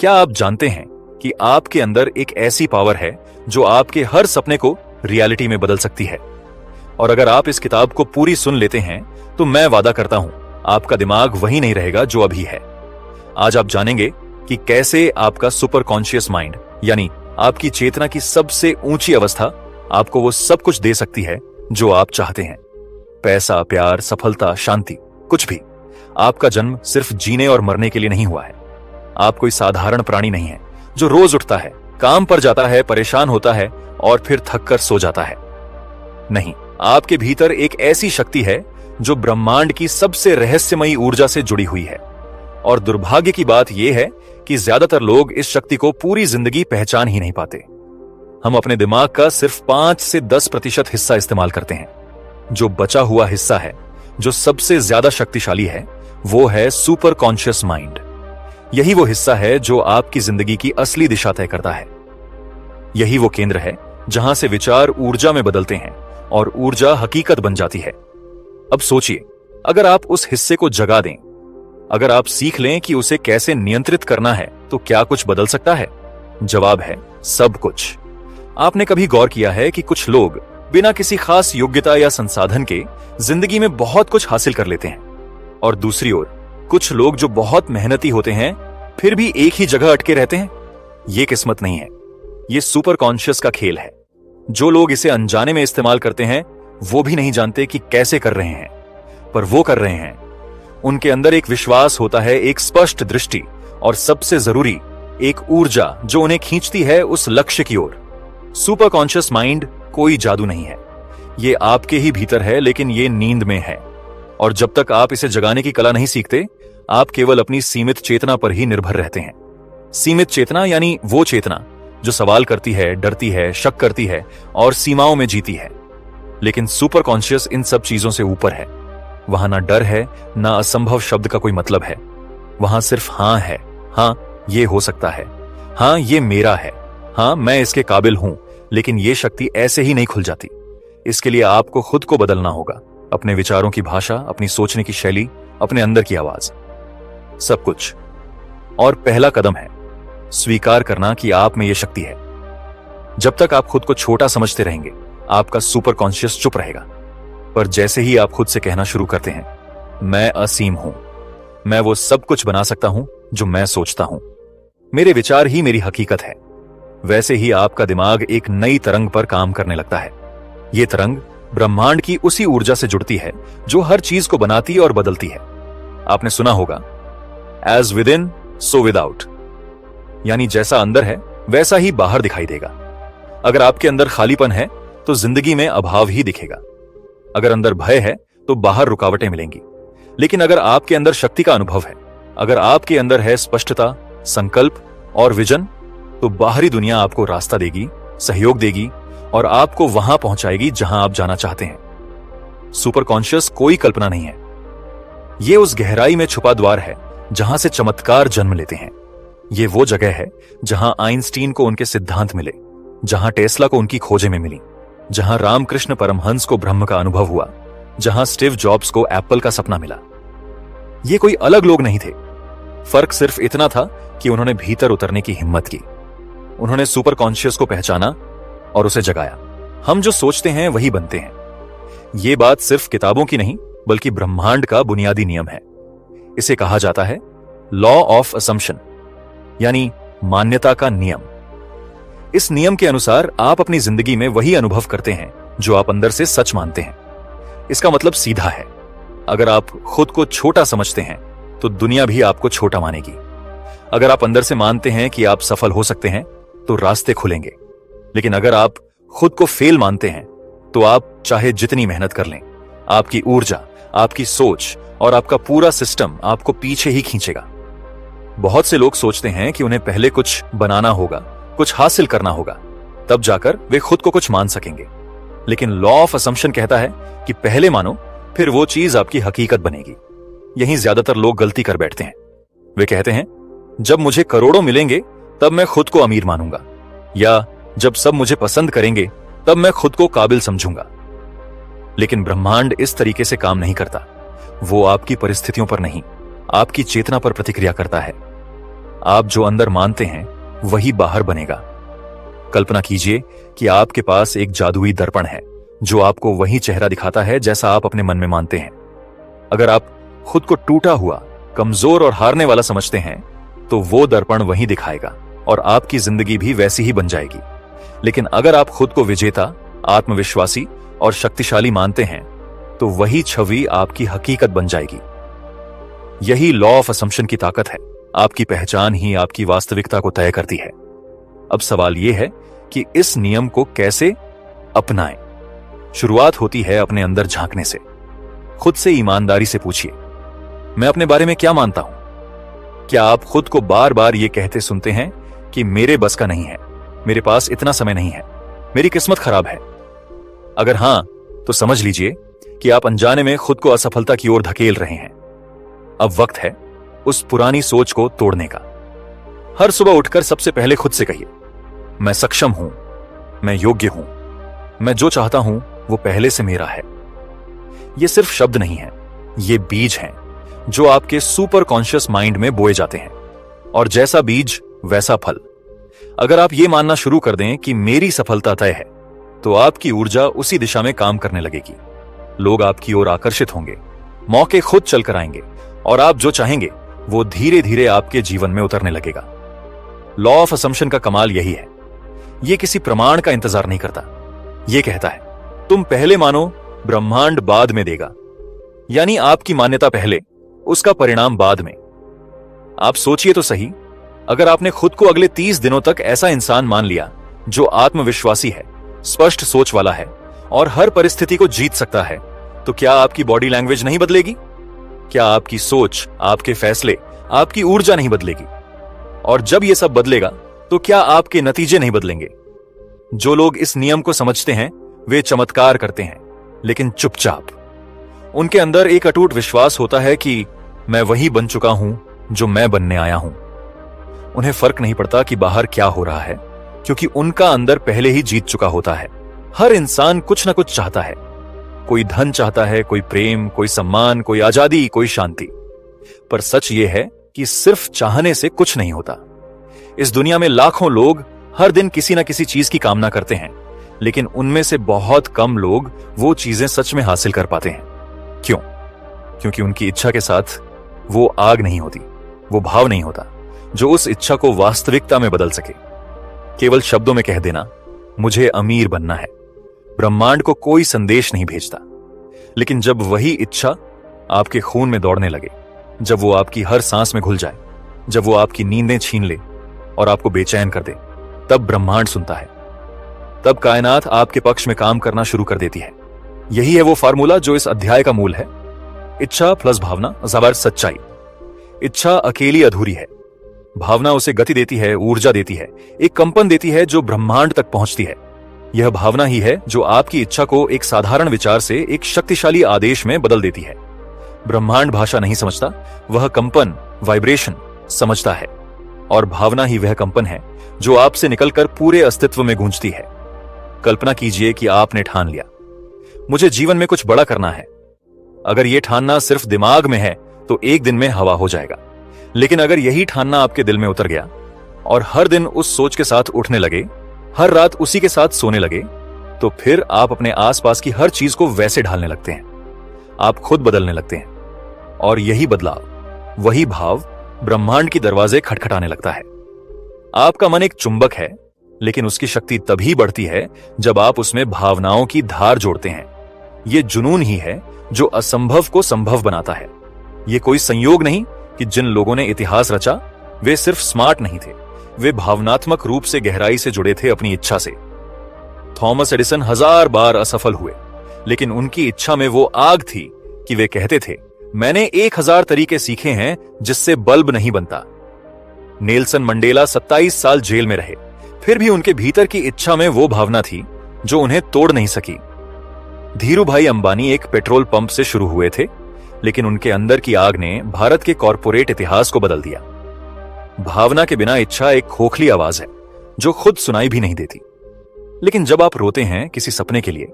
क्या आप जानते हैं कि आपके अंदर एक ऐसी पावर है जो आपके हर सपने को रियलिटी में बदल सकती है? और अगर आप इस किताब को पूरी सुन लेते हैं तो मैं वादा करता हूं आपका दिमाग वही नहीं रहेगा जो अभी है। आज आप जानेंगे कि कैसे आपका सुपर कॉन्शियस माइंड यानी आपकी चेतना की सबसे ऊंची अवस्था आपको वो सब कुछ दे सकती है जो आप चाहते हैं। पैसा, प्यार, सफलता, शांति, कुछ भी। आपका जन्म सिर्फ जीने और मरने के लिए नहीं हुआ है। आप कोई साधारण प्राणी नहीं है जो रोज उठता है, काम पर जाता है, परेशान होता है और फिर थककर सो जाता है। नहीं, आपके भीतर एक ऐसी शक्ति है जो ब्रह्मांड की सबसे रहस्यमयी ऊर्जा से जुड़ी हुई है। और दुर्भाग्य की बात यह है कि ज्यादातर लोग इस शक्ति को पूरी जिंदगी पहचान ही नहीं पाते। हम अपने दिमाग का सिर्फ 5 से 10% हिस्सा इस्तेमाल करते हैं। जो बचा हुआ हिस्सा है, जो सबसे ज्यादा शक्तिशाली है, वो है सुपर कॉन्शियस माइंड। यही वो हिस्सा है जो आपकी जिंदगी की असली दिशा तय करता है। यही वो केंद्र है जहां से विचार ऊर्जा में बदलते हैं और ऊर्जा हकीकत बन जाती है। अब सोचिए, अगर आप उस हिस्से को जगा दें, अगर आप सीख लें कि उसे कैसे नियंत्रित करना है, तो क्या कुछ बदल सकता है? जवाब है सब कुछ। आपने कभी गौर किया है कि कुछ लोग बिना किसी खास योग्यता या संसाधन के जिंदगी में बहुत कुछ हासिल कर लेते हैं, और दूसरी ओर कुछ लोग जो बहुत मेहनती होते हैं फिर भी एक ही जगह अटके रहते हैं? ये किस्मत नहीं है, ये सुपर कॉन्शियस का खेल है। जो लोग इसे अनजाने में इस्तेमाल करते हैं वो भी नहीं जानते कि कैसे कर रहे हैं, पर वो कर रहे हैं। उनके अंदर एक विश्वास होता है, एक स्पष्ट दृष्टि और सबसे जरूरी एक ऊर्जा जो उन्हें खींचती है उस लक्ष्य की ओर। सुपर कॉन्शियस माइंड कोई जादू नहीं है, ये आपके ही भीतर है, लेकिन ये नींद में है। और जब तक आप इसे जगाने की कला नहीं सीखते, आप केवल अपनी सीमित चेतना पर ही निर्भर रहते हैं। सीमित चेतना यानी वो चेतना जो सवाल करती है, डरती है, शक करती है और सीमाओं में जीती है। लेकिन सुपर कॉन्शियस इन सब चीजों से ऊपर है। वहां ना डर है, ना असंभव शब्द का कोई मतलब है। वहां सिर्फ हां है। हां, ये हो सकता है। हां, ये मेरा है। हां, मैं इसके काबिल हूं। लेकिन ये शक्ति ऐसे ही नहीं खुल जाती। इसके लिए आपको खुद को बदलना होगा, अपने विचारों की भाषा, अपनी सोचने की शैली, अपने अंदर की आवाज, सब कुछ। और पहला कदम है स्वीकार करना कि आप में यह शक्ति है। जब तक आप खुद को छोटा समझते रहेंगे, आपका सुपर कॉन्शियस चुप रहेगा। पर जैसे ही आप खुद से कहना शुरू करते हैं, मैं असीम हूं, मैं वो सब कुछ बना सकता हूं जो मैं सोचता हूं, मेरे विचार ही मेरी हकीकत है, वैसे ही आपका दिमाग एक नई तरंग पर काम करने लगता है। यह तरंग ब्रह्मांड की उसी ऊर्जा से जुड़ती है जो हर चीज को बनाती और बदलती है। आपने सुना होगा, as within so without, यानी जैसा अंदर है वैसा ही बाहर दिखाई देगा। अगर आपके अंदर खालीपन है तो जिंदगी में अभाव ही दिखेगा। अगर अंदर भय है तो बाहर रुकावटें मिलेंगी। लेकिन अगर आपके अंदर शक्ति का अनुभव है, अगर आपके अंदर है स्पष्टता, संकल्प और विजन, तो बाहरी दुनिया आपको रास्ता देगी, सहयोग देगी और आपको वहां पहुंचाएगी जहां आप जाना चाहते हैं। सुपर कॉन्शियस कोई कल्पना नहीं है, यह उस गहराई में छुपा द्वार है जहां से चमत्कार जन्म लेते हैं। यह वो जगह है जहां आइंस्टीन को उनके सिद्धांत मिले, जहां टेस्ला को उनकी खोजें में मिली, जहां रामकृष्ण परमहंस को ब्रह्म का अनुभव हुआ, जहां स्टीव जॉब्स को एप्पल का सपना मिला। ये कोई अलग लोग नहीं थे, फर्क सिर्फ इतना था कि उन्होंने भीतर उतरने की हिम्मत की। उन्होंने सुपर कॉन्शियस को पहचाना और उसे जगाया। हम जो सोचते हैं वही बनते हैं। यह बात सिर्फ किताबों की नहीं बल्कि ब्रह्मांड का बुनियादी नियम है। इसे कहा जाता है लॉ ऑफ असम्पशन, यानी मान्यता का नियम। इस नियम के अनुसार आप अपनी जिंदगी में वही अनुभव करते हैं जो आप अंदर से सच मानते हैं। इसका मतलब सीधा है, अगर आप खुद को छोटा समझते हैं तो दुनिया भी आपको छोटा मानेगी। अगर आप अंदर से मानते हैं कि आप सफल हो सकते हैं तो रास्ते खुलेंगे। लेकिन अगर आप खुद को फेल मानते हैं तो आप चाहे जितनी मेहनत कर लें, आपकी ऊर्जा, आपकी सोच और आपका पूरा सिस्टम आपको पीछे ही खींचेगा। बहुत से लोग सोचते हैं कि उन्हें पहले कुछ बनाना होगा, कुछ हासिल करना होगा, तब जाकर वे खुद को कुछ मान सकेंगे। लेकिन लॉ ऑफ असम्पशन कहता है कि पहले मानो, फिर वो चीज आपकी हकीकत बनेगी। यहीं ज्यादातर लोग गलती कर बैठते हैं। वे कहते हैं, जब मुझे करोड़ों मिलेंगे तब मैं खुद को अमीर मानूंगा, या जब सब मुझे पसंद करेंगे तब मैं खुद को काबिल समझूंगा। लेकिन ब्रह्मांड इस तरीके से काम नहीं करता। वो आपकी परिस्थितियों पर नहीं, आपकी चेतना पर प्रतिक्रिया करता है। आप जो अंदर मानते हैं वही बाहर बनेगा। कल्पना कीजिए कि आपके पास एक जादुई दर्पण है जो आपको वही चेहरा दिखाता है जैसा आप अपने मन में मानते हैं। अगर आप खुद को टूटा हुआ, कमजोर और हारने वाला समझते हैं तो वो दर्पण वही दिखाएगा और आपकी जिंदगी भी वैसी ही बन जाएगी। लेकिन अगर आप खुद को विजेता, आत्मविश्वासी और शक्तिशाली मानते हैं तो वही छवि आपकी हकीकत बन जाएगी। यही लॉ ऑफ असम्पशन की ताकत है। आपकी पहचान ही आपकी वास्तविकता को तय करती है। अब सवाल यह है कि इस नियम को कैसे अपनाएं। शुरुआत होती है अपने अंदर झांकने से। खुद से ईमानदारी से पूछिए, मैं अपने बारे में क्या मानता हूं? क्या आप खुद को बार बार ये कहते सुनते हैं कि मेरे बस का नहीं है, मेरे पास इतना समय नहीं है, मेरी किस्मत खराब है? अगर हां, तो समझ लीजिए कि आप अनजाने में खुद को असफलता की ओर धकेल रहे हैं। अब वक्त है उस पुरानी सोच को तोड़ने का। हर सुबह उठकर सबसे पहले खुद से कहिए, मैं सक्षम हूं, मैं योग्य हूं, मैं जो चाहता हूं वो पहले से मेरा है। ये सिर्फ शब्द नहीं है, ये बीज हैं जो आपके सुपर कॉन्शियस माइंड में बोए जाते हैं। और जैसा बीज वैसा फल। अगर आप ये मानना शुरू कर दें कि मेरी सफलता तय है, तो आपकी ऊर्जा उसी दिशा में काम करने लगेगी। लोग आपकी ओर आकर्षित होंगे, मौके खुद चलकर आएंगे और आप जो चाहेंगे वो धीरे धीरे आपके जीवन में उतरने लगेगा। लॉ ऑफ असम्पशन का कमाल यही है। ये किसी प्रमाण का इंतजार नहीं करता। ये कहता है, तुम पहले मानो, ब्रह्मांड बाद में देगा। यानी आपकी मान्यता पहले, उसका परिणाम बाद में। आप सोचिए तो सही, अगर आपने खुद को अगले 30 दिनों तक ऐसा इंसान मान लिया जो आत्मविश्वासी है, स्पष्ट सोच वाला है और हर परिस्थिति को जीत सकता है, तो क्या आपकी बॉडी लैंग्वेज नहीं बदलेगी? क्या आपकी सोच, आपके फैसले, आपकी ऊर्जा नहीं बदलेगी? और जब यह सब बदलेगा तो क्या आपके नतीजे नहीं बदलेंगे? जो लोग इस नियम को समझते हैं वे चमत्कार करते हैं, लेकिन चुपचाप। उनके अंदर एक अटूट विश्वास होता है कि मैं वही बन चुका हूं जो मैं बनने आया हूं। उन्हें फर्क नहीं पड़ता कि बाहर क्या हो रहा है, क्योंकि उनका अंदर पहले ही जीत चुका होता है। हर इंसान कुछ ना कुछ चाहता है। कोई धन चाहता है, कोई प्रेम, कोई सम्मान, कोई आजादी, कोई शांति। पर सच यह है कि सिर्फ चाहने से कुछ नहीं होता। इस दुनिया में लाखों लोग हर दिन किसी ना किसी चीज की कामना करते हैं, लेकिन उनमें से बहुत कम लोग वो चीजें सच में हासिल कर पाते हैं। क्यों? क्योंकि उनकी इच्छा के साथ वो आग नहीं होती, वो भाव नहीं होता जो उस इच्छा को वास्तविकता में बदल सके। केवल शब्दों में कह देना, मुझे अमीर बनना है, ब्रह्मांड को कोई संदेश नहीं भेजता। लेकिन जब वही इच्छा आपके खून में दौड़ने लगे, जब वो आपकी हर सांस में घुल जाए, जब वो आपकी नींदें छीन ले और आपको बेचैन कर दे, तब ब्रह्मांड सुनता है। तब कायनात आपके पक्ष में काम करना शुरू कर देती है। यही है वो फार्मूला जो इस अध्याय का मूल है। इच्छा प्लस भावना = सच्चाई। इच्छा अकेली अधूरी है, भावना उसे गति देती है, ऊर्जा देती है, एक कंपन देती है जो ब्रह्मांड तक पहुंचती है। यह भावना ही है जो आपकी इच्छा को एक साधारण विचार से एक शक्तिशाली आदेश में बदल देती है। ब्रह्मांड भाषा नहीं समझता, वह कंपन, वाइब्रेशन समझता है। और भावना ही वह कंपन है जो आपसे निकलकर पूरे अस्तित्व में गूंजती है। कल्पना कीजिए कि आपने ठान लिया, मुझे जीवन में कुछ बड़ा करना है। अगर यह ठानना सिर्फ दिमाग में है तो एक दिन में हवा हो जाएगा। लेकिन अगर यही ठानना आपके दिल में उतर गया और हर दिन उस सोच के साथ उठने लगे, हर रात उसी के साथ सोने लगे, तो फिर आप अपने आसपास की हर चीज को वैसे ढालने लगते हैं। आप खुद बदलने लगते हैं और यही बदलाव, वही भाव ब्रह्मांड की दरवाजे खटखटाने लगता है। आपका मन एक चुंबक है, लेकिन उसकी शक्ति तभी बढ़ती है जब आप उसमें भावनाओं की धार जोड़ते हैं। यह जुनून ही है जो असंभव को संभव बनाता है। यह कोई संयोग नहीं कि जिन लोगों ने इतिहास रचा वे सिर्फ स्मार्ट नहीं थे, वे भावनात्मक रूप से गहराई से जुड़े थे अपनी इच्छा से। थॉमस एडिसन 1000 बार असफल हुए, लेकिन उनकी इच्छा में वो आग थी कि वे कहते थे, मैंने 1000 तरीके सीखे हैं जिससे बल्ब नहीं बनता। नेल्सन मंडेला 27 साल जेल में रहे, फिर भी उनके भीतर की इच्छा में वो भावना थी जो उन्हें तोड़ नहीं सकी। धीरूभाई अंबानी एक पेट्रोल पंप से शुरू हुए थे, लेकिन उनके अंदर की आग ने भारत के कॉर्पोरेट इतिहास को बदल दिया। भावना के बिना इच्छा एक खोखली आवाज है जो खुद सुनाई भी नहीं देती। लेकिन जब आप रोते हैं किसी सपने के लिए,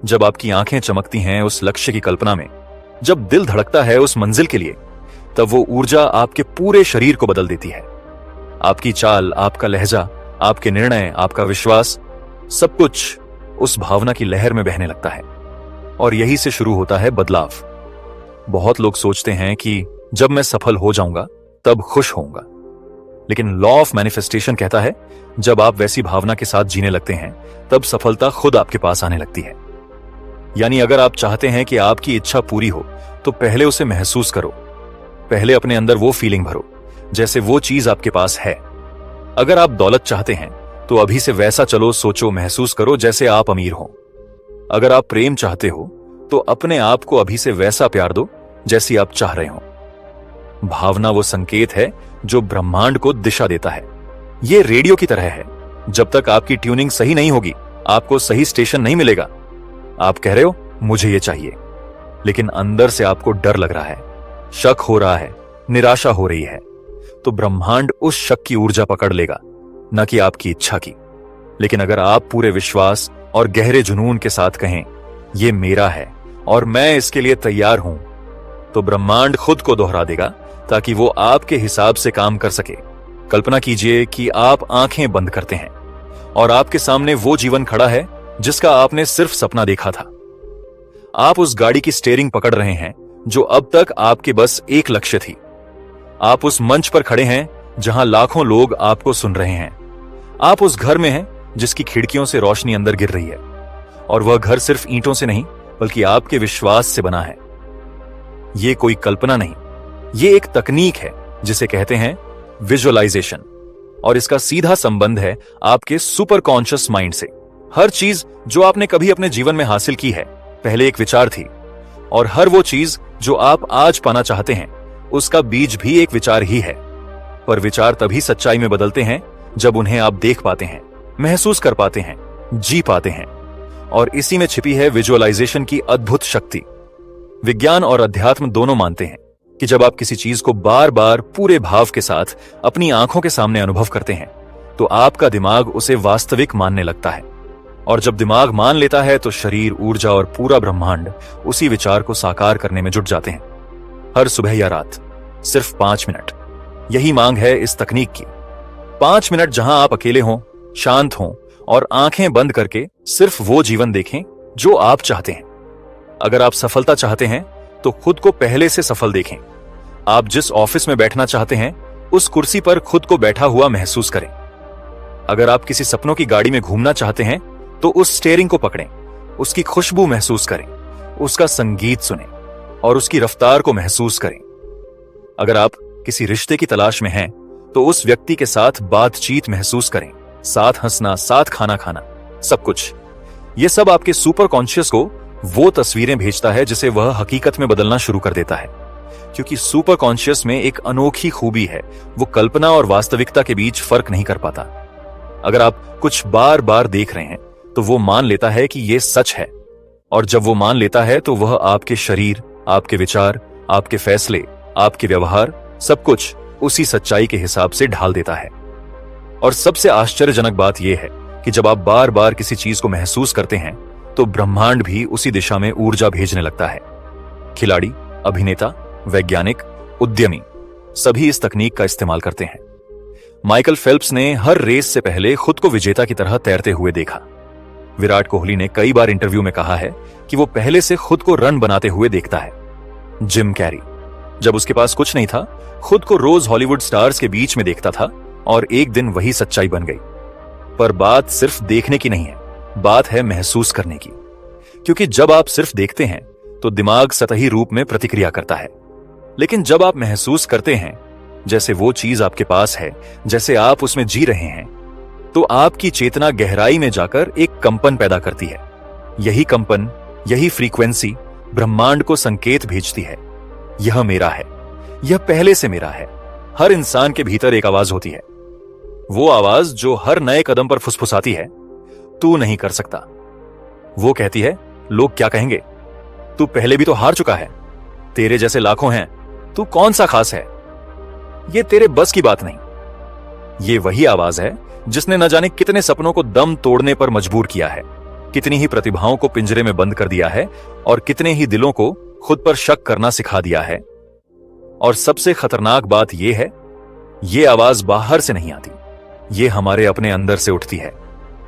जब आपकी आंखें चमकती हैं उस लक्ष्य की कल्पना में, जब दिल धड़कता है उस मंजिल के लिए, तब वो ऊर्जा आपके पूरे शरीर को बदल देती है। आपकी चाल, आपका लहजा, आपके निर्णय, आपका विश्वास, सब कुछ उस भावना की लहर में बहने लगता है। और यही से शुरू होता है बदलाव। बहुत लोग सोचते हैं कि जब मैं सफल हो जाऊंगा तब खुश होऊंगा, लेकिन लॉ ऑफ मैनिफेस्टेशन कहता है जब आप वैसी भावना के साथ जीने लगते हैं तब सफलता खुद आपके पास आने लगती है। यानी अगर आप चाहते हैं कि आपकी इच्छा पूरी हो तो पहले उसे महसूस करो, पहले अपने अंदर वो फीलिंग भरो जैसे वो चीज आपके पास है। अगर आप दौलत चाहते हैं तो अभी से वैसा चलो, सोचो, महसूस करो जैसे आप अमीर हो। अगर आप प्रेम चाहते हो तो अपने आप को अभी से वैसा प्यार दो जैसी आप चाह रहे हो। भावना वो संकेत है जो ब्रह्मांड को दिशा देता है। ये रेडियो की तरह है, जब तक आपकी ट्यूनिंग सही नहीं होगी आपको सही स्टेशन नहीं मिलेगा। आप कह रहे हो मुझे ये चाहिए, लेकिन अंदर से आपको डर लग रहा है, शक हो रहा है, निराशा हो रही है, तो ब्रह्मांड उस शक की ऊर्जा पकड़ लेगा, न कि आपकी इच्छा की। लेकिन अगर आप पूरे विश्वास और गहरे जुनून के साथ कहें ये मेरा है और मैं इसके लिए तैयार हूं, तो ब्रह्मांड खुद को दोहरा देगा ताकि वो आपके हिसाब से काम कर सके। कल्पना कीजिए कि आप आंखें बंद करते हैं और आपके सामने वो जीवन खड़ा है जिसका आपने सिर्फ सपना देखा था। आप उस गाड़ी की स्टीयरिंग पकड़ रहे हैं जो अब तक आपके बस एक लक्ष्य थी। आप उस मंच पर खड़े हैं जहां लाखों लोग आपको सुन रहे हैं। आप उस घर में हैं जिसकी खिड़कियों से रोशनी अंदर गिर रही है, और वह घर सिर्फ ईंटों से नहीं बल्कि आपके विश्वास से बना है। यह कोई कल्पना नहीं, यह एक तकनीक है जिसे कहते हैं विजुअलाइजेशन, और इसका सीधा संबंध है आपके सुपर कॉन्शियस माइंड से। हर चीज जो आपने कभी अपने जीवन में हासिल की है पहले एक विचार थी, और हर वो चीज जो आप आज पाना चाहते हैं उसका बीज भी एक विचार ही है। पर विचार तभी सच्चाई में बदलते हैं जब उन्हें आप देख पाते हैं, महसूस कर पाते हैं, जी पाते हैं। और इसी में छिपी है विजुअलाइजेशन की अद्भुत शक्ति। विज्ञान और अध्यात्म दोनों मानते हैं कि जब आप किसी चीज को बार बार पूरे भाव के साथ अपनी आंखों के सामने अनुभव करते हैं तो आपका दिमाग उसे वास्तविक मानने लगता है, और जब दिमाग मान लेता है तो शरीर, ऊर्जा और पूरा ब्रह्मांड उसी विचार को साकार करने में जुट जाते हैं। हर सुबह या रात सिर्फ 5 मिनट, यही मांग है इस तकनीक की। 5 मिनट जहां आप अकेले हों, शांत हों और आंखें बंद करके सिर्फ वो जीवन देखें जो आप चाहते हैं। अगर आप सफलता चाहते हैं तो खुद को पहले से सफल देखें। आप जिस ऑफिस में बैठना चाहते हैं उस कुर्सी पर खुद को बैठा हुआ महसूस करें। अगर आप किसी सपनों की गाड़ी में घूमना चाहते हैं तो उस स्टीयरिंग को पकड़ें, उसकी खुशबू महसूस करें, उसका संगीत सुनें और उसकी रफ्तार को महसूस करें। अगर आप किसी रिश्ते की तलाश में हैं तो उस व्यक्ति के साथ बातचीत महसूस करें, साथ हंसना, साथ खाना खाना, सब कुछ। यह सब आपके सुपर कॉन्शियस को वो तस्वीरें भेजता है जिसे वह हकीकत में बदलना शुरू कर देता है। क्योंकि सुपर कॉन्शियस में एक अनोखी खूबी है, वो कल्पना और वास्तविकता के बीच फर्क नहीं कर पाता। अगर आप कुछ बार बार देख रहे हैं तो वो मान लेता है कि यह सच है, और जब वो मान लेता है तो वह आपके शरीर, आपके विचार, आपके फैसले, आपके व्यवहार, सब कुछ उसी सच्चाई के हिसाब से ढाल देता है। और सबसे आश्चर्यजनक बात यह है कि जब आप बार बार किसी चीज को महसूस करते हैं तो ब्रह्मांड भी उसी दिशा में ऊर्जा भेजने लगता है। खिलाड़ी, अभिनेता, वैज्ञानिक, उद्यमी सभी इस तकनीक का इस्तेमाल करते हैं। माइकल फेल्प्स ने हर रेस से पहले खुद को विजेता की तरह तैरते हुए देखा। विराट कोहली ने कई बार इंटरव्यू में कहा है कि वो पहले से खुद को रन बनाते हुए देखता है। जिम कैरी जब उसके पास कुछ नहीं था खुद को रोज हॉलीवुड स्टार्स के बीच में देखता था, और एक दिन वही सच्चाई बन गई। पर बात सिर्फ देखने की नहीं है, बात है महसूस करने की। क्योंकि जब आप सिर्फ देखते हैं तो दिमाग सतही रूप में प्रतिक्रिया करता है, लेकिन जब आप महसूस करते हैं जैसे वो चीज आपके पास है, जैसे आप उसमें जी रहे हैं, तो आपकी चेतना गहराई में जाकर एक कंपन पैदा करती है। यही कंपन, यही फ्रीक्वेंसी ब्रह्मांड को संकेत भेजती है, यह मेरा है, यह पहले से मेरा है। हर इंसान के भीतर एक आवाज होती है, वो आवाज जो हर नए कदम पर फुसफुसाती है, तू नहीं कर सकता। वो कहती है, लोग क्या कहेंगे, तू पहले भी तो हार चुका है, तेरे जैसे लाखों हैं, तू कौन सा खास है, ये तेरे बस की बात नहीं। ये वही आवाज है जिसने न जाने कितने सपनों को दम तोड़ने पर मजबूर किया है, कितनी ही प्रतिभाओं को पिंजरे में बंद कर दिया है, और कितने ही दिलों को खुद पर शक करना सिखा दिया है। और सबसे खतरनाक बात यह है ये आवाज बाहर से नहीं आती, ये हमारे अपने अंदर से उठती है।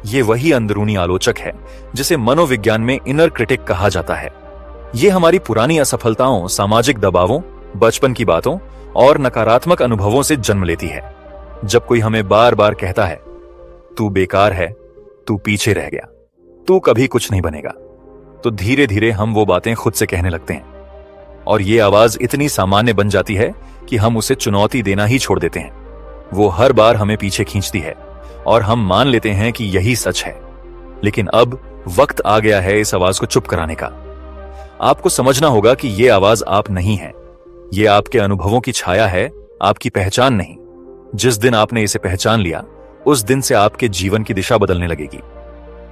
ये वही अंदरूनी आलोचक है जिसे मनोविज्ञान में इनर क्रिटिक कहा जाता है। ये हमारी पुरानी असफलताओं, सामाजिक दबावों, बचपन की बातों और नकारात्मक अनुभवों से जन्म लेती है। जब कोई हमें बार बार कहता है, तू बेकार है, तू पीछे रह गया, तू कभी कुछ नहीं बनेगा, तो धीरे धीरे हम वो बातें खुद से कहने लगते हैं। और ये आवाज इतनी सामान्य बन जाती है कि हम उसे चुनौती देना ही छोड़ देते हैं। वो हर बार हमें पीछे खींचती है और हम मान लेते हैं कि यही सच है। लेकिन अब वक्त आ गया है इस आवाज को चुप कराने का। आपको समझना होगा कि ये आवाज आप नहीं है, ये आपके अनुभवों की छाया है, आपकी पहचान नहीं। जिस दिन आपने इसे पहचान लिया, उस दिन से आपके जीवन की दिशा बदलने लगेगी।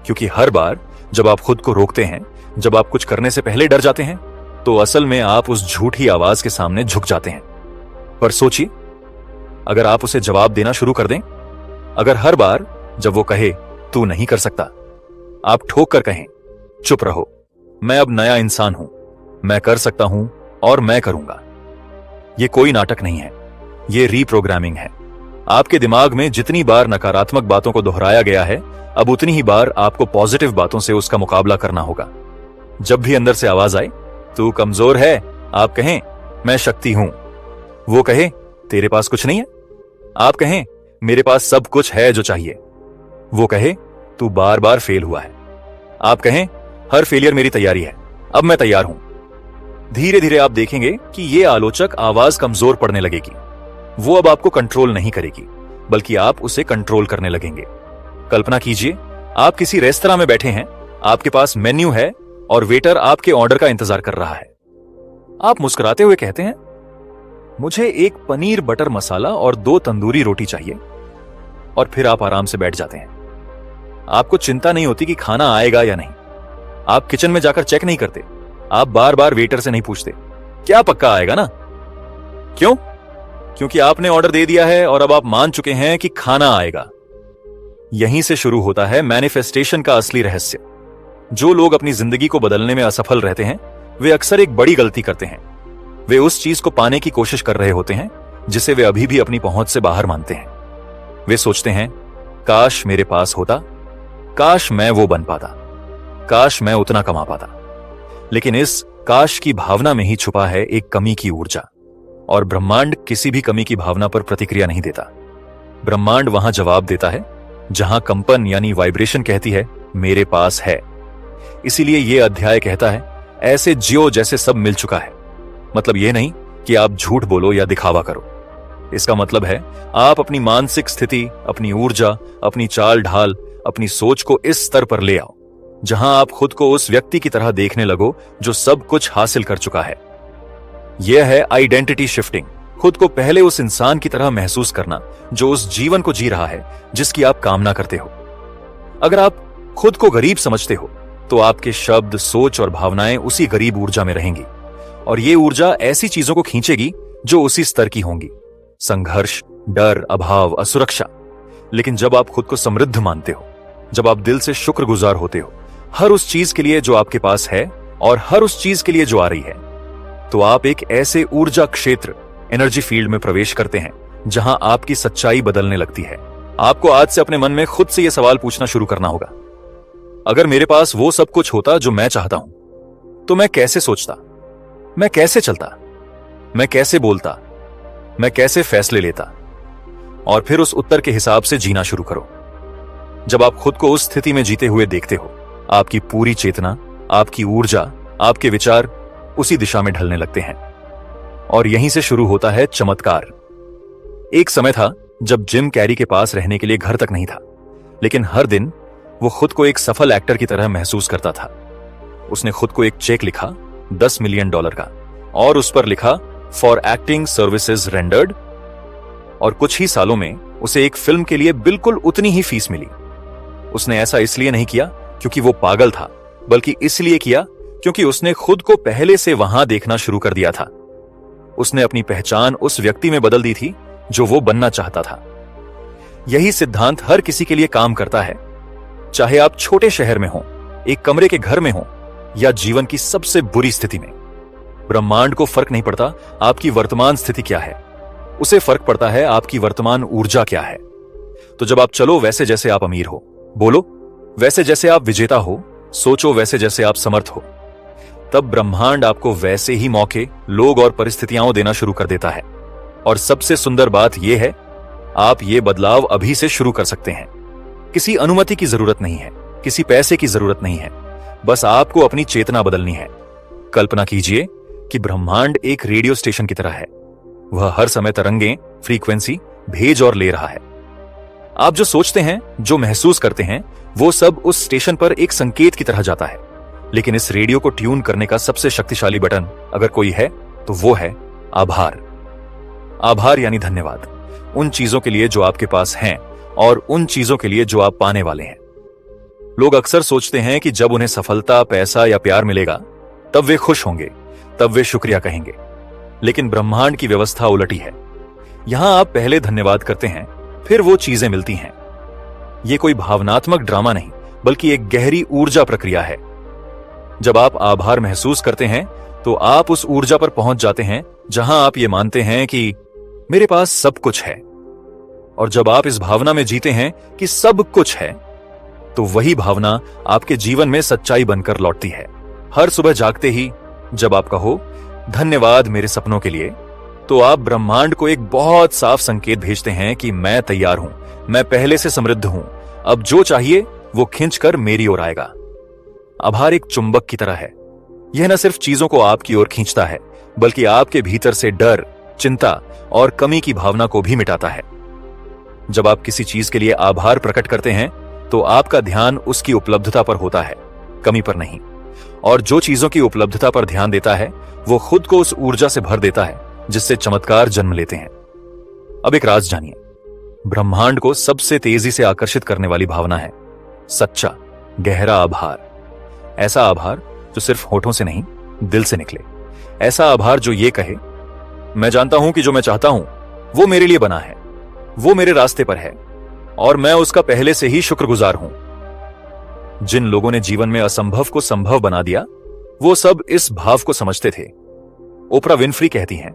क्योंकि हर बार जब आप खुद को रोकते हैं, जब आप कुछ करने से पहले डर जाते हैं, तो असल में आप उस झूठी आवाज के सामने झुक जाते हैं। पर सोचिए, अगर आप उसे जवाब देना शुरू कर दें, अगर हर बार जब वो कहे तू नहीं कर सकता, आप ठोक कर कहें, चुप रहो, मैं अब नया इंसान हूं, मैं कर सकता हूं और मैं करूंगा। ये कोई नाटक नहीं है, ये रीप्रोग्रामिंग है। आपके दिमाग में जितनी बार नकारात्मक बातों को दोहराया गया है, अब उतनी ही बार आपको पॉजिटिव बातों से उसका मुकाबला करना होगा। जब भी अंदर से आवाज आए, तू कमजोर है, आप कहें मैं शक्ति हूं। वो कहे तेरे पास कुछ नहीं है, आप कहें मेरे पास सब कुछ है जो चाहिए। वो कहे तू बार बार फेल हुआ है, आप कहें हर फेलियर मेरी तैयारी है, अब मैं तैयार हूं। धीरे धीरे आप देखेंगे कि ये आलोचक आवाज कमजोर पड़ने लगेगी। वो अब आपको कंट्रोल नहीं करेगी, बल्कि आप उसे कंट्रोल करने लगेंगे। कल्पना कीजिए, आप किसी रेस्तरां में बैठे हैं, आपके पास मेन्यू है और वेटर आपके ऑर्डर का इंतजार कर रहा है। आप मुस्कुराते हुए कहते हैं, मुझे एक पनीर बटर मसाला और 2 तंदूरी रोटी चाहिए, और फिर आप आराम से बैठ जाते हैं। आपको चिंता नहीं होती कि खाना आएगा या नहीं। आप किचन में जाकर चेक नहीं करते, आप बार बार वेटर से नहीं पूछते क्या पक्का आएगा ना। क्यों? क्योंकि आपने ऑर्डर दे दिया है और अब आप मान चुके हैं कि खाना आएगा। यहीं से शुरू होता है मैनिफेस्टेशन का असली रहस्य। जो लोग अपनी जिंदगी को बदलने में असफल रहते हैं, वे अक्सर एक बड़ी गलती करते हैं। वे उस चीज को पाने की कोशिश कर रहे होते हैं जिसे वे अभी भी अपनी पहुंच से बाहर मानते हैं। वे सोचते हैं, काश मेरे पास होता, काश मैं वो बन पाता, काश मैं उतना कमा पाता। लेकिन इस काश की भावना में ही छुपा है एक कमी की ऊर्जा, और ब्रह्मांड किसी भी कमी की भावना पर प्रतिक्रिया नहीं देता। ब्रह्मांड वहां जवाब देता है जहां कंपन यानी वाइब्रेशन कहती है मेरे पास है। इसीलिए यह अध्याय कहता है, ऐसे जियो जैसे सब मिल चुका है। मतलब यह नहीं कि आप झूठ बोलो या दिखावा करो। इसका मतलब है आप अपनी मानसिक स्थिति, अपनी ऊर्जा, अपनी चाल ढाल, अपनी सोच को इस स्तर पर ले आओ जहां आप खुद को उस व्यक्ति की तरह देखने लगो जो सब कुछ हासिल कर चुका है। यह है आइडेंटिटी शिफ्टिंग। खुद को पहले उस इंसान की तरह महसूस करना जो उस जीवन को जी रहा है जिसकी आप कामना करते हो। अगर आप खुद को गरीब समझते हो, तो आपके शब्द, सोच और भावनाएं उसी गरीब ऊर्जा में रहेंगी, और ये ऊर्जा ऐसी चीजों को खींचेगी जो उसी स्तर की होंगी। संघर्ष, डर, अभाव, असुरक्षा। लेकिन जब आप खुद को समृद्ध मानते हो, जब आप दिल से शुक्रगुजार होते हो हर उस चीज के लिए जो आपके पास है और हर उस चीज के लिए जो आ रही है, तो आप एक ऐसे ऊर्जा क्षेत्र, एनर्जी फील्ड में प्रवेश करते हैं जहां आपकी सच्चाई बदलने लगती है। आपको आज से अपने मन में खुद से यह सवाल पूछना शुरू करना होगा, अगर मेरे पास वो सब कुछ होता जो मैं चाहता हूं, तो मैं कैसे सोचता, मैं कैसे चलता, मैं कैसे बोलता, मैं कैसे फैसले लेता। और फिर उस उत्तर के हिसाब से जीना शुरू करो। जब आप खुद को उस स्थिति में जीते हुए देखते हो, आपकी पूरी चेतना, आपकी ऊर्जा, आपके विचार उसी दिशा में ढलने लगते हैं। और यहीं से शुरू होता है चमत्कार। एक समय था जब जिम कैरी के पास रहने के लिए घर तक नहीं था, लेकिन हर दिन वो खुद को एक सफल एक्टर की तरह महसूस करता था। उसने खुद को एक चेक लिखा $10 मिलियन का, और उस पर लिखा फॉर एक्टिंग सर्विसेज रेंडर्ड। और कुछ ही सालों में उसे एक फिल्म के लिए बिल्कुल उतनी ही फीस मिली। उसने ऐसा इसलिए नहीं किया क्योंकि वो पागल था, बल्कि इसलिए किया क्योंकि उसने खुद को पहले से वहां देखना शुरू कर दिया था। उसने अपनी पहचान उस व्यक्ति में बदल दी थी जो वो बनना चाहता था। यही सिद्धांत हर किसी के लिए काम करता है, चाहे आप छोटे शहर में हो, एक कमरे के घर में हो, या जीवन की सबसे बुरी स्थिति में। ब्रह्मांड को फर्क नहीं पड़ता आपकी वर्तमान स्थिति क्या है, उसे फर्क पड़ता है आपकी वर्तमान ऊर्जा क्या है। तो जब आप चलो वैसे जैसे आप अमीर हो, बोलो वैसे जैसे आप विजेता हो, सोचो वैसे जैसे आप समर्थ हो, तब ब्रह्मांड आपको वैसे ही मौके, लोग और परिस्थितियां देना शुरू कर देता है। और सबसे सुंदर बात यह है, आप ये बदलाव अभी से शुरू कर सकते हैं। किसी अनुमति की जरूरत नहीं है, किसी पैसे की जरूरत नहीं है, बस आपको अपनी चेतना बदलनी है। कल्पना कीजिए कि ब्रह्मांड एक रेडियो स्टेशन की तरह है। वह हर समय तरंगें, फ्रीक्वेंसी भेज और ले रहा है। आप जो सोचते हैं, जो महसूस करते हैं, वो सब उस स्टेशन पर एक संकेत की तरह जाता है। लेकिन इस रेडियो को ट्यून करने का सबसे शक्तिशाली बटन अगर कोई है तो वो है आभार। आभार यानी धन्यवाद, उन चीजों के लिए जो आपके पास हैं और उन चीजों के लिए जो आप पाने वाले हैं। लोग अक्सर सोचते हैं कि जब उन्हें सफलता, पैसा या प्यार मिलेगा तब वे खुश होंगे, तब वे शुक्रिया कहेंगे। लेकिन ब्रह्मांड की व्यवस्था उलटी है। यहां आप पहले धन्यवाद करते हैं, फिर वो चीजें मिलती हैं। यह कोई भावनात्मक ड्रामा नहीं, बल्कि एक गहरी ऊर्जा प्रक्रिया है। जब आप आभार महसूस करते हैं तो आप उस ऊर्जा पर पहुंच जाते हैं जहां आप ये मानते हैं कि मेरे पास सब कुछ है। और जब आप इस भावना में जीते हैं कि सब कुछ है, तो वही भावना आपके जीवन में सच्चाई बनकर लौटती है। हर सुबह जागते ही जब आप कहो धन्यवाद मेरे सपनों के लिए, तो आप ब्रह्मांड को एक बहुत साफ संकेत भेजते हैं कि मैं तैयार हूं, मैं पहले से समृद्ध हूं, अब जो चाहिए वो खींचकर मेरी ओर आएगा। आभार एक चुंबक की तरह है। यह न सिर्फ चीजों को आपकी ओर खींचता है, बल्कि आपके भीतर से डर, चिंता और कमी की भावना को भी मिटाता है। जब आप किसी चीज के लिए आभार प्रकट करते हैं तो आपका ध्यान उसकी उपलब्धता पर होता है, कमी पर नहीं। और जो चीजों की उपलब्धता पर ध्यान देता है वो खुद को उस ऊर्जा से भर देता है जिससे चमत्कार जन्म लेते हैं। अब एक राज जानिए, ब्रह्मांड को सबसे तेजी से आकर्षित करने वाली भावना है सच्चा, गहरा आभार। ऐसा आभार जो सिर्फ होठों से नहीं, दिल से निकले। ऐसा आभार जो ये कहे, मैं जानता हूं कि जो मैं चाहता हूं वो मेरे लिए बना है, वो मेरे रास्ते पर है और मैं उसका पहले से ही शुक्रगुजार हूं। जिन लोगों ने जीवन में असंभव को संभव बना दिया, वो सब इस भाव को समझते थे। ओपरा विनफ्री कहती हैं,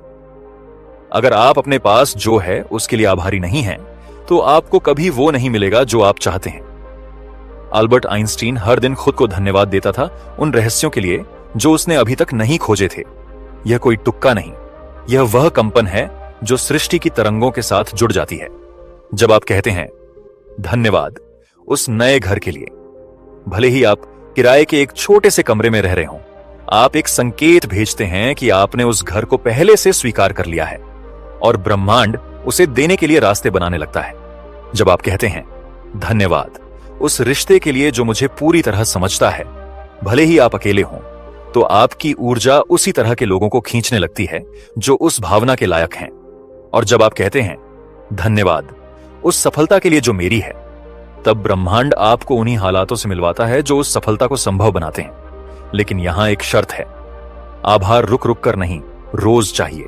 अगर आप अपने पास जो है उसके लिए आभारी नहीं हैं, तो आपको कभी वो नहीं मिलेगा जो आप चाहते हैं। अल्बर्ट आइंस्टीन हर दिन खुद को धन्यवाद देता था उन रहस्यों के लिए जो उसने अभी तक नहीं खोजे थे। यह कोई तुक्का नहीं, यह वह कंपन है जो सृष्टि की तरंगों के साथ जुड़ जाती है। जब आप कहते हैं धन्यवाद उस नए घर के लिए, भले ही आप किराए के एक छोटे से कमरे में रह रहे हों, आप एक संकेत भेजते हैं कि आपने उस घर को पहले से स्वीकार कर लिया है और ब्रह्मांड उसे देने के लिए रास्ते बनाने लगता है। जब आप कहते हैं धन्यवाद उस रिश्ते के लिए जो मुझे पूरी तरह समझता है, भले ही आप अकेले हों, तो आपकी ऊर्जा उसी तरह के लोगों को खींचने लगती है जो उस भावना के लायक हैं। और जब आप कहते हैं धन्यवाद उस सफलता के लिए जो मेरी है, तब ब्रह्मांड आपको उन्हीं हालातों से मिलवाता है जो उस सफलता को संभव बनाते हैं। लेकिन यहां एक शर्त है, आभार रुक रुक कर नहीं, रोज चाहिए।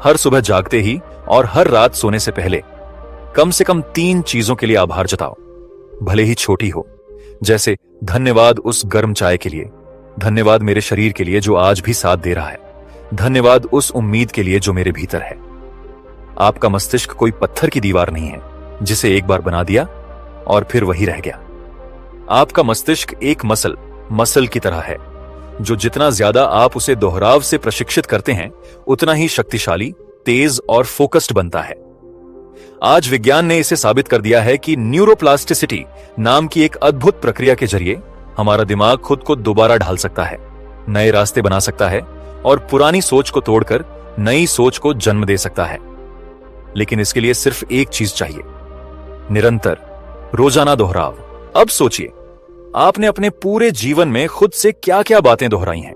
हर सुबह जागते ही और हर रात सोने से पहले कम से कम 3 चीजों के लिए आभार जताओ, भले ही छोटी हो। जैसे धन्यवाद उस गर्म चाय के लिए, धन्यवाद मेरे शरीर के लिए जो आज भी साथ दे रहा है, धन्यवाद उस उम्मीद के लिए जो मेरे भीतर है। आपका मस्तिष्क कोई पत्थर की दीवार नहीं है जिसे एक बार बना दिया और फिर वही रह गया। आपका मस्तिष्क एक मसल की तरह है जो जितना ज्यादा आप उसे दोहराव से प्रशिक्षित करते हैं, उतना ही शक्तिशाली, तेज और फोकस्ड बनता है। आज विज्ञान ने इसे साबित कर दिया है कि न्यूरोप्लास्टिसिटी नाम की एक अद्भुत प्रक्रिया के जरिए हमारा दिमाग खुद को दोबारा ढाल सकता है, नए रास्ते बना सकता है और पुरानी सोच को तोड़कर नई सोच को जन्म दे सकता है। लेकिन इसके लिए सिर्फ एक चीज चाहिए, निरंतर, रोजाना दोहराव। अब सोचिए, आपने अपने पूरे जीवन में खुद से क्या क्या बातें दोहराई हैं।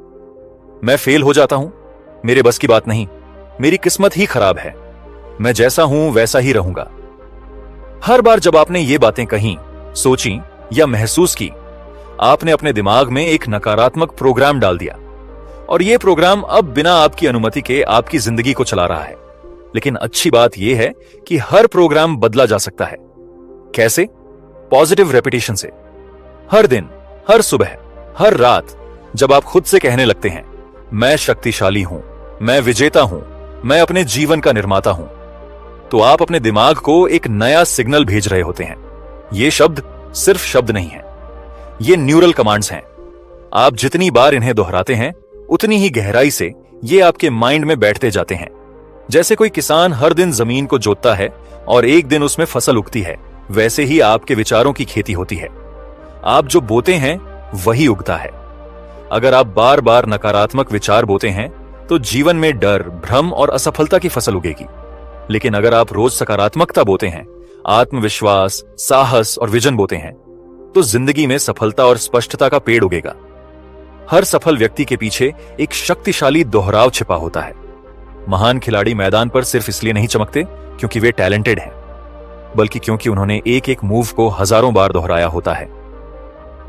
मैं फेल हो जाता हूं, मेरे बस की बात नहीं, मेरी किस्मत ही खराब है, मैं जैसा हूं वैसा ही रहूंगा। हर बार जब आपने ये बातें कहीं, सोची या महसूस की, आपने अपने दिमाग में एक नकारात्मक प्रोग्राम डाल दिया और यह प्रोग्राम अब बिना आपकी अनुमति के आपकी जिंदगी को चला रहा है। लेकिन अच्छी बात यह है कि हर प्रोग्राम बदला जा सकता है। कैसे? पॉजिटिव रेपिटेशन से। हर दिन, हर सुबह, हर रात जब आप खुद से कहने लगते हैं मैं शक्तिशाली हूं, मैं विजेता हूं, मैं अपने जीवन का निर्माता हूं, तो आप अपने दिमाग को एक नया सिग्नल भेज रहे होते हैं। ये शब्द सिर्फ शब्द नहीं है, ये न्यूरल कमांड्स हैं। आप जितनी बार इन्हें दोहराते हैं, उतनी ही गहराई से ये आपके माइंड में बैठते जाते हैं। जैसे कोई किसान हर दिन जमीन को जोतता है और एक दिन उसमें फसल उगती है, वैसे ही आपके विचारों की खेती होती है। आप जो बोते हैं वही उगता है। अगर आप बार बार नकारात्मक विचार बोते हैं तो जीवन में डर, भ्रम और असफलता की फसल उगेगी। लेकिन अगर आप रोज सकारात्मकता बोते हैं, आत्मविश्वास, साहस और विजन बोते हैं, तो जिंदगी में सफलता और स्पष्टता का पेड़ उगेगा। हर सफल व्यक्ति के पीछे एक शक्तिशाली दोहराव छिपा होता है। महान खिलाड़ी मैदान पर सिर्फ इसलिए नहीं चमकते क्योंकि वे टैलेंटेड हैं, बल्कि क्योंकि उन्होंने एक एक मूव को हजारों बार दोहराया होता है।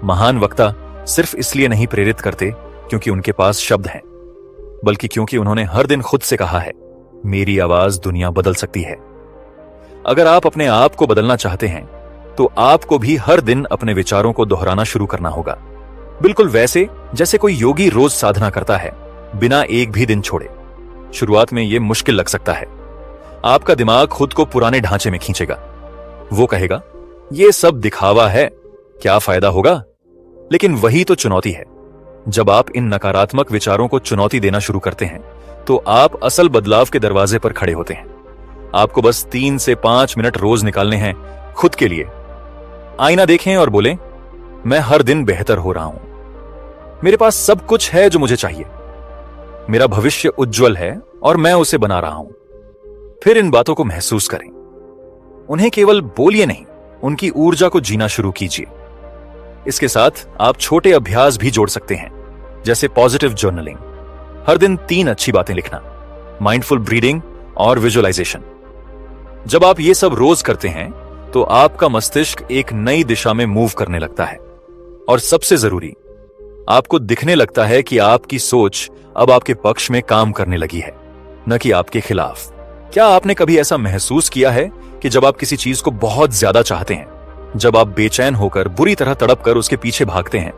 महान वक्ता सिर्फ इसलिए नहीं प्रेरित करते क्योंकि उनके पास शब्द हैं, बल्कि क्योंकि उन्होंने हर दिन खुद से कहा है, मेरी आवाज दुनिया बदल सकती है। अगर आप अपने आप को बदलना चाहते हैं तो आपको भी हर दिन अपने विचारों को दोहराना शुरू करना होगा, बिल्कुल वैसे जैसे कोई योगी रोज साधना करता है, बिना एक भी दिन छोड़े। शुरुआत में यह मुश्किल लग सकता है। आपका दिमाग खुद को पुराने ढांचे में खींचेगा। वो कहेगा, यह सब दिखावा है, क्या फायदा होगा? लेकिन वही तो चुनौती है। जब आप इन नकारात्मक विचारों को चुनौती देना शुरू करते हैं तो आप असल बदलाव के दरवाजे पर खड़े होते हैं। आपको बस 3 से 5 मिनट रोज निकालने हैं खुद के लिए। आईना देखें और बोलें, मैं हर दिन बेहतर हो रहा हूं। मेरे पास सब कुछ है जो मुझे चाहिए। मेरा भविष्य उज्जवल है और मैं उसे बना रहा हूं। फिर इन बातों को महसूस करें। उन्हें केवल बोलिए नहीं, उनकी ऊर्जा को जीना शुरू कीजिए। इसके साथ आप छोटे अभ्यास भी जोड़ सकते हैं, जैसे पॉजिटिव जर्नलिंग, हर दिन 3 अच्छी बातें लिखना, माइंडफुल ब्रीदिंग और विजुअलाइजेशन। जब आप ये सब रोज करते हैं तो आपका मस्तिष्क एक नई दिशा में मूव करने लगता है। और सबसे जरूरी, आपको दिखने लगता है कि आपकी सोच अब आपके पक्ष में काम करने लगी है, न कि आपके खिलाफ। क्या आपने कभी ऐसा महसूस किया है कि जब आप किसी चीज को बहुत ज्यादा चाहते हैं, जब आप बेचैन होकर बुरी तरह तड़प कर उसके पीछे भागते हैं,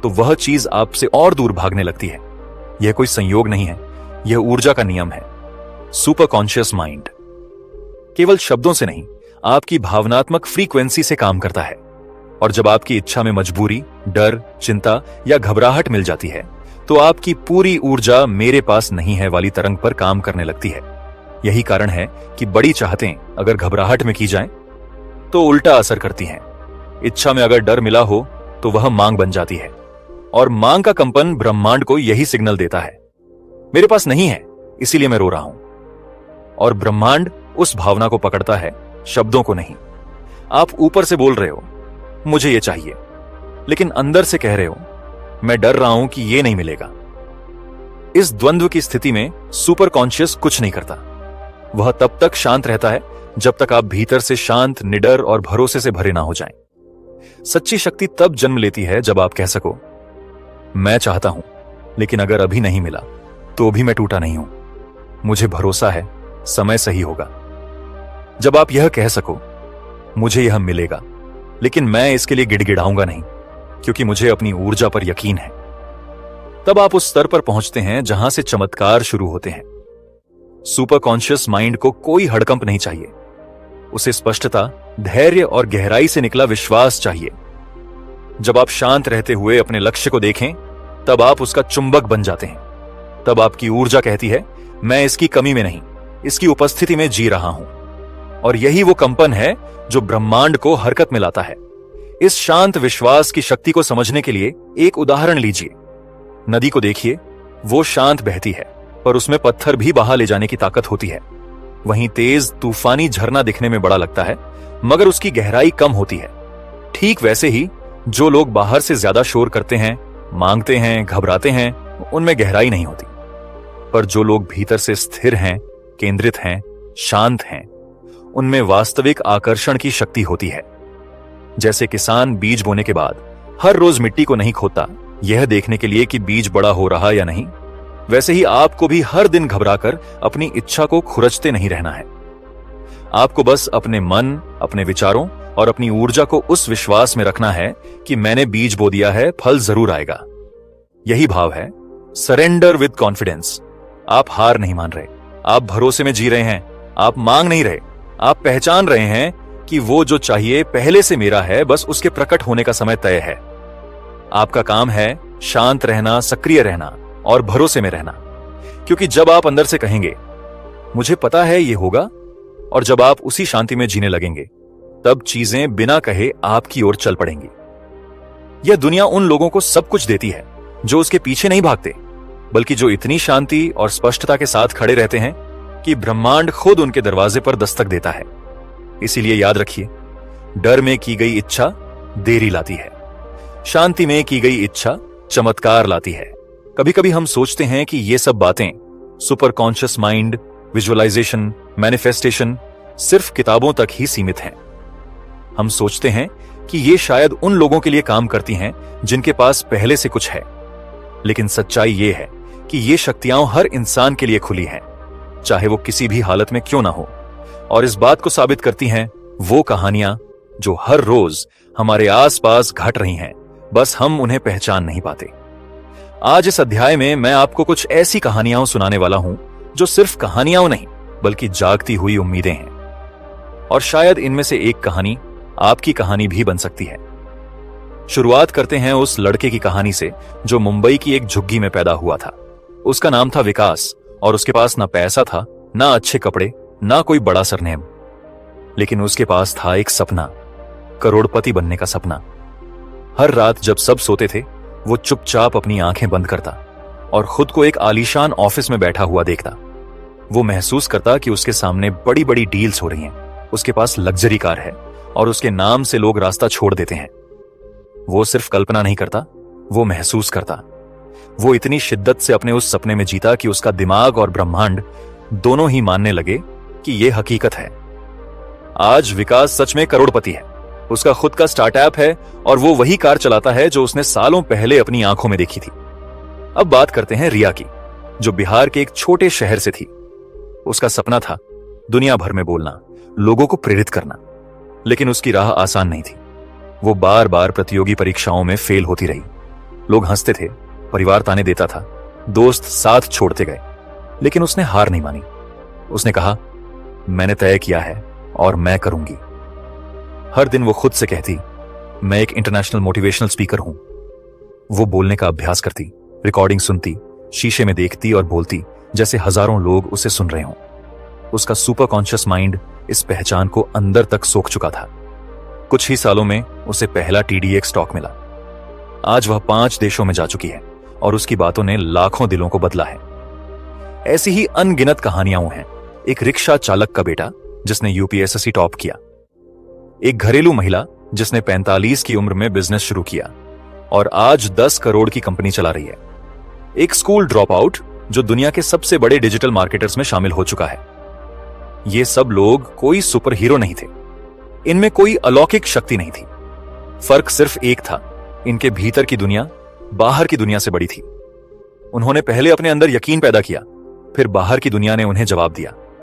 तो वह चीज आपसे और दूर भागने लगती है? यह कोई संयोग नहीं है, यह ऊर्जा का नियम है। सुपर कॉन्शियस माइंड केवल शब्दों से नहीं, आपकी भावनात्मक फ्रीक्वेंसी से काम करता है। और जब आपकी इच्छा में मजबूरी, डर, चिंता या घबराहट मिल जाती है, तो आपकी पूरी ऊर्जा मेरे पास नहीं है वाली तरंग पर काम करने लगती है। यही कारण है कि बड़ी चाहतें अगर घबराहट में की जाएं, तो उल्टा असर करती हैं। इच्छा में अगर डर मिला हो तो वह मांग बन जाती है, और मांग का कंपन ब्रह्मांड को यही सिग्नल देता है, मेरे पास नहीं है इसीलिए मैं रो रहा हूं। और ब्रह्मांड उस भावना को पकड़ता है, शब्दों को नहीं। आप ऊपर से बोल रहे हो, मुझे ये चाहिए, लेकिन अंदर से कह रहे हो, मैं डर रहा हूं कि ये नहीं मिलेगा। इस द्वंद्व की स्थिति में सुपर कॉन्शियस कुछ नहीं करता। वह तब तक शांत रहता है जब तक आप भीतर से शांत, निडर और भरोसे से भरे ना हो जाएं। सच्ची शक्ति तब जन्म लेती है जब आप कह सको, मैं चाहता हूं, लेकिन अगर अभी नहीं मिला तो भी मैं टूटा नहीं हूं। मुझे भरोसा है, समय सही होगा। जब आप यह कह सको, मुझे यह मिलेगा, लेकिन मैं इसके लिए गिड़गिड़ाऊंगा नहीं, क्योंकि मुझे अपनी ऊर्जा पर यकीन है, तब आप उस स्तर पर पहुंचते हैं जहां से चमत्कार शुरू होते हैं। सुपर कॉन्शियस माइंड को कोई हड़कंप नहीं चाहिए। उसे स्पष्टता, धैर्य और गहराई से निकला विश्वास चाहिए। जब आप शांत रहते हुए अपने लक्ष्य को देखें, तब आप उसका चुंबक बन जाते हैं। तब आपकी ऊर्जा कहती है, मैं इसकी कमी में नहीं, इसकी उपस्थिति में जी रहा हूं। और यही वो कंपन है जो ब्रह्मांड को हरकत में लाता है। इस शांत विश्वास की शक्ति को समझने के लिए एक उदाहरण लीजिए। नदी को देखिए, वो शांत बहती है, पर उसमें पत्थर भी बहा ले जाने की ताकत होती है। वहीं तेज तूफानी झरना दिखने में बड़ा लगता है, मगर उसकी गहराई कम होती है। ठीक वैसे ही जो लोग बाहर से ज्यादा शोर करते हैं, मांगते हैं, घबराते हैं, उनमें गहराई नहीं होती। पर जो लोग भीतर से स्थिर हैं, केंद्रित हैं, शांत हैं, उनमें वास्तविक आकर्षण की शक्ति होती है। जैसे किसान बीज बोने के बाद हर रोज मिट्टी को नहीं खोदता, यह देखने के लिए कि बीज बड़ा हो रहा या नहीं, वैसे ही आपको भी हर दिन घबराकर अपनी इच्छा को खुरचते नहीं रहना है। आपको बस अपने मन, अपने विचारों और अपनी ऊर्जा को उस विश्वास में रखना है कि मैंने बीज बो दिया है, फल जरूर आएगा। यही भाव है सरेंडर विद कॉन्फिडेंस। आप हार नहीं मान रहे, आप भरोसे में जी रहे हैं। आप मांग नहीं रहे, आप पहचान रहे हैं कि वो जो चाहिए पहले से मेरा है, बस उसके प्रकट होने का समय तय है। आपका काम है शांत रहना, सक्रिय रहना और भरोसे में रहना, क्योंकि जब आप अंदर से कहेंगे मुझे पता है ये होगा, और जब आप उसी शांति में जीने लगेंगे, तब चीजें बिना कहे आपकी ओर चल पड़ेंगी। यह दुनिया उन लोगों को सब कुछ देती है जो उसके पीछे नहीं भागते, बल्कि जो इतनी शांति और स्पष्टता के साथ खड़े रहते हैं कि ब्रह्मांड खुद उनके दरवाजे पर दस्तक देता है। इसीलिए याद रखिए, डर में की गई इच्छा देरी लाती है, शांति में की गई इच्छा चमत्कार लाती है। कभी कभी हम सोचते हैं कि ये सब बातें, super conscious mind, visualisation, manifestation, सिर्फ किताबों तक ही सीमित हैं। हम सोचते हैं कि ये शायद उन लोगों के लिए काम करती हैं जिनके पास पहले से कुछ है, लेकिन सच्चाई ये है कि ये शक्तियां हर इंसान के लिए खुली हैं, चाहे वो किसी भी हालत में क्यों ना हो। और इस बात को साबित करती हैं वो कहानियां जो हर रोज हमारे आसपास घट रही हैं, बस हम उन्हें पहचान नहीं पाते। आज इस अध्याय में मैं आपको कुछ ऐसी कहानियां सुनाने वाला हूं जो सिर्फ कहानियां नहीं, बल्कि जागती हुई उम्मीदें हैं। और शायद इनमें से एक कहानी आपकी कहानी भी बन सकती है। शुरुआत करते हैं उस लड़के की कहानी से जो मुंबई की एक झुग्गी में पैदा हुआ था। उसका नाम था विकास, और उसके पास ना पैसा था, ना अच्छे कपड़े, ना कोई बड़ा सरनेम, लेकिन उसके पास था एक सपना, करोड़पति बनने का सपना। हर रात जब सब सोते थे, वो चुपचाप अपनी आंखें बंद करता और खुद को एक आलीशान ऑफिस में बैठा हुआ देखता। वो महसूस करता कि उसके सामने बड़ी बड़ी डील्स हो रही हैं, उसके पास लग्जरी कार है और उसके नाम से लोग रास्ता छोड़ देते हैं। वो सिर्फ कल्पना नहीं करता, वो महसूस करता। वो इतनी शिद्दत से अपने उस सपने में जीता कि उसका दिमाग और ब्रह्मांड दोनों ही मानने लगे कि यह हकीकत है। आज विकास सच में करोड़पति है, उसका खुद का स्टार्टअप है और वो वही कार चलाता है जो उसने सालों पहले अपनी आंखों में देखी थी। अब बात करते हैं रिया की, जो बिहार के एक छोटे शहर से थी। उसका सपना था दुनिया भर में बोलना, लोगों को प्रेरित करना, लेकिन उसकी राह आसान नहीं थी। वो बार बार प्रतियोगी परीक्षाओं में फेल होती रही। लोग हंसते थे, परिवार ताने देता था, दोस्त साथ छोड़ते गए, लेकिन उसने हार नहीं मानी। उसने कहा, मैंने तय किया है और मैं करूंगी। हर दिन वो खुद से कहती, मैं एक इंटरनेशनल मोटिवेशनल स्पीकर हूं। वो बोलने का अभ्यास करती, रिकॉर्डिंग सुनती, शीशे में देखती और बोलती जैसे हजारों लोग उसे सुन रहे हों। उसका सुपर कॉन्शियस माइंड इस पहचान को अंदर तक सोख चुका था। कुछ ही सालों में उसे पहला TDX स्टॉक मिला। आज वह 5 देशों में जा चुकी है और उसकी बातों ने लाखों दिलों को बदला है। ऐसी ही अनगिनत कहानियां हैं। एक रिक्शा चालक का बेटा जिसने UPSSC टॉप किया, एक घरेलू महिला जिसने 45 की उम्र में बिजनेस शुरू किया और आज 10 करोड़ की कंपनी चला रही है, एक स्कूल ड्रॉप आउट जो दुनिया के सबसे बड़े डिजिटल मार्केटर्स में शामिल हो चुका है। ये सब लोग कोई सुपर हीरो नहीं थे, इनमें कोई अलौकिक शक्ति नहीं थी। फर्क सिर्फ एक था, इनके भीतर की दुनिया बाहर की दुनिया से बड़ी थी। उन्होंने पहले अपने अंदर यकीन पैदा किया, फिर बाहर की दुनिया ने उन्हें जवाब दिया।